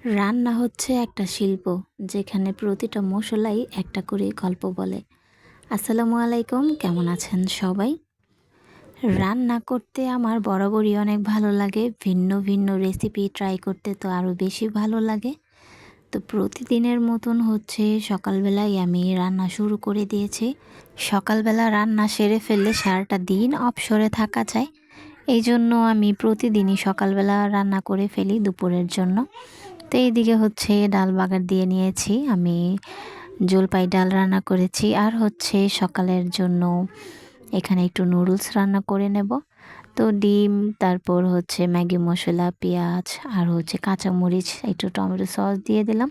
রান্না হচ্ছে একটা শিল্প, যেখানে প্রতিটা মশলাই একটা করে গল্প বলে। আসসালামু আলাইকুম, কেমন আছেন সবাই? রান্না করতে আমার বরাবরই অনেক ভালো লাগে। ভিন্ন ভিন্ন রেসিপি ট্রাই করতে তো আরও বেশি ভালো লাগে। তো প্রতিদিনের মতন হচ্ছে সকালবেলায় আমি রান্না শুরু করে দিয়েছি। সকালবেলা রান্না সেরে ফেললে সারাটা দিন অবসরে থাকা যায়। এই জন্য আমি প্রতিদিনই সকালবেলা রান্না করে ফেলি দুপুরের জন্য। তো এইদিকে হচ্ছে ডাল বাগার দিয়ে নিয়েছি, আমি জলপাই ডাল রান্না করেছি। আর হচ্ছে সকালের জন্য এখানে একটু নুডলস রান্না করে নেব। তো ডিম, তারপর হচ্ছে ম্যাগি মশলা, পেঁয়াজ আর হচ্ছে কাঁচামরিচ, একটু টমেটো সস দিয়ে দিলাম।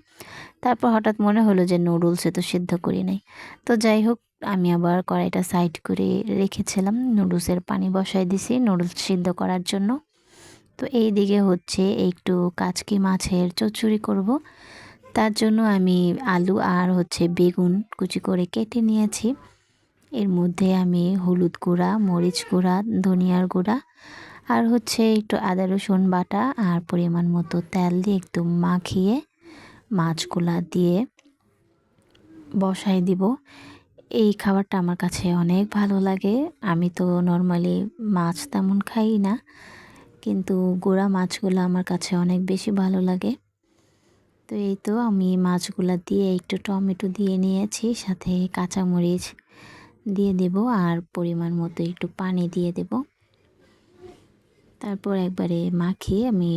তারপর হঠাৎ মনে হলো যে নুডলসে তো সিদ্ধ করি নাই। তো যাই হোক, আমি আবার কড়াইটা সাইড করে রেখেছিলাম, নুডলসের পানি বসাই দিছি নুডলস সিদ্ধ করার জন্য। তো এই দিকে হচ্ছে একটু কাচকি মাছের চচ্চড়ি করব। তার জন্য আমি আলু আর হচ্ছে বেগুন কুচি করে কেটে নিয়েছি। এর মধ্যে আমি হলুদ গুঁড়া, মরিচ গুঁড়া, ধনিয়ার গুঁড়া আর হচ্ছে একটু আদা রসুন বাটা আর পরিমাণ মতো তেল দিয়ে একটু মাখিয়ে মাছগুলা দিয়ে বসাই দিব। এই খাবারটা আমার কাছে অনেক ভালো লাগে। আমি তো নর্মালি মাছ তেমন খাই না, কিন্তু গুঁড়া মাছগুলো আমার কাছে অনেক বেশি ভালো লাগে। তো এই তো আমি মাছগুলা দিয়ে একটু টমেটো দিয়ে নিয়েছি, সাথে কাঁচামরিচ দিয়ে দেব আর পরিমাণ মতো একটু পানি দিয়ে দেব। তারপর একবারে মাখিয়ে আমি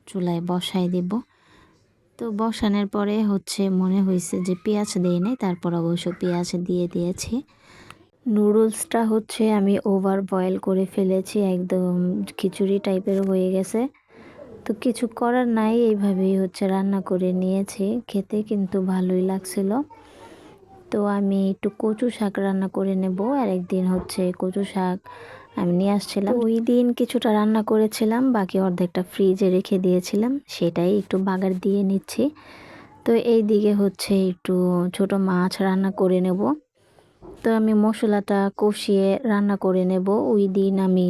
চুলায় বসাই দেব। তো বসানোর পরে হচ্ছে মনে হয়েছে যে পেঁয়াজ দেই নাই, তারপর অবশ্য পেঁয়াজ দিয়ে দিয়েছি। নুডলসটা হচ্ছে আমি ওভার বয়েল করে ফেলেছি, একদম খিচুড়ি টাইপের হয়ে গেছে। তো কিছু করার নাই, এইভাবেই হচ্ছে রান্না করে নিয়েছি। খেতে কিন্তু ভালোই লাগছিল। তো আমি একটু কচু শাক রান্না করে নেব। আর একদিন হচ্ছে কচু শাক আমি নিয়ে আসছিলাম, ওই দিন কিছুটা রান্না করেছিলাম, বাকি অর্ধেকটা ফ্রিজে রেখে দিয়েছিলাম, সেটাই একটু বাগার দিয়ে নিচ্ছি। তো এই দিকে হচ্ছে একটু ছোট মাছ রান্না করে নেব। তো আমি মশলাটা কষিয়ে রান্না করে নেব। ওই দিন আমি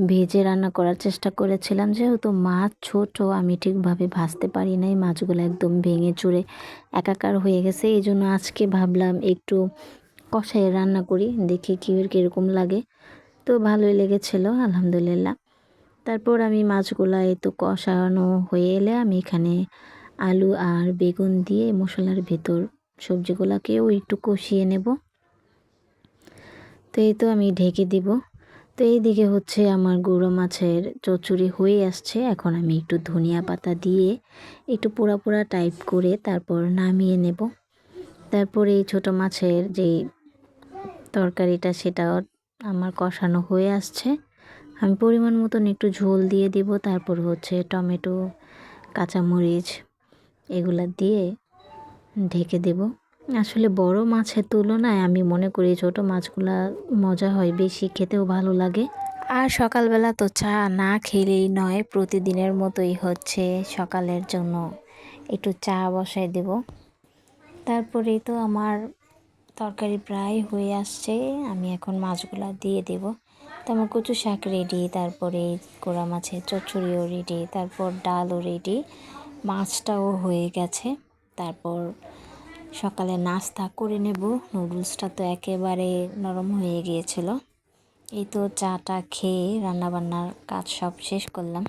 ভেজে রান্না করার চেষ্টা করেছিলাম, যেহেতু মাছ ছোট, আমি ঠিকভাবে ভাজতে পারি নাই, মাছগুলো একদম ভেঙে চুরে একাকার হয়ে গেছে। এই জন্য আজকে ভাবলাম একটু কষায় রান্না করি, দেখি কীরকম লাগে। তো ভালোই লেগেছিল, আলহামদুলিল্লাহ। তারপর আমি মাছগুলা একটু কষানো হয়ে এলে আমি এখানে আলু আর বেগুন দিয়ে মশলার ভেতর সবজিগুলোকেও একটু কষিয়ে নেব। তো এই তো আমি ঢেকে দিব। তো এইদিকে হচ্ছে আমার গুঁড়ো মাছের চচ্চড়ি হয়ে আসছে। এখন আমি একটু ধনিয়া পাতা দিয়ে একটু পোড়া পোড়া টাইপ করে তারপর নামিয়ে নেব। তারপর এই ছোটো মাছের যে তরকারিটা, সেটাও আমার কষানো হয়ে আসছে। আমি পরিমাণ মতন একটু ঝোল দিয়ে দিব, তারপর হচ্ছে টমেটো, কাঁচামরিচ এগুলা দিয়ে ঢেকে দেব। আসলে বড় মাছের তুলনায় আমি মনে করি ছোট মাছগুলা মজা হয় বেশি, খেতেও ভালো লাগে। আর সকালবেলা তো চা না খেলেই নয়, প্রতিদিনের মতোই হচ্ছে সকালের জন্য একটু চা বসাই দেব। তারপরেই তো আমার তরকারি প্রায় হয়ে আসছে, আমি এখন মাছগুলা দিয়ে দেব। তো আমার কচু শাক রেডি, তারপরে কোরা মাছের চচ্চড়িও রেডি, তারপর ডালও রেডি, মাছটাও হয়ে গেছে। তারপর সকালে নাস্তা করে নেব। নুডলসটা তো একেবারে নরম হয়ে গিয়েছিল। এই তো চাটা খেয়ে রান্নাবান্নার কাজ সব শেষ করলাম।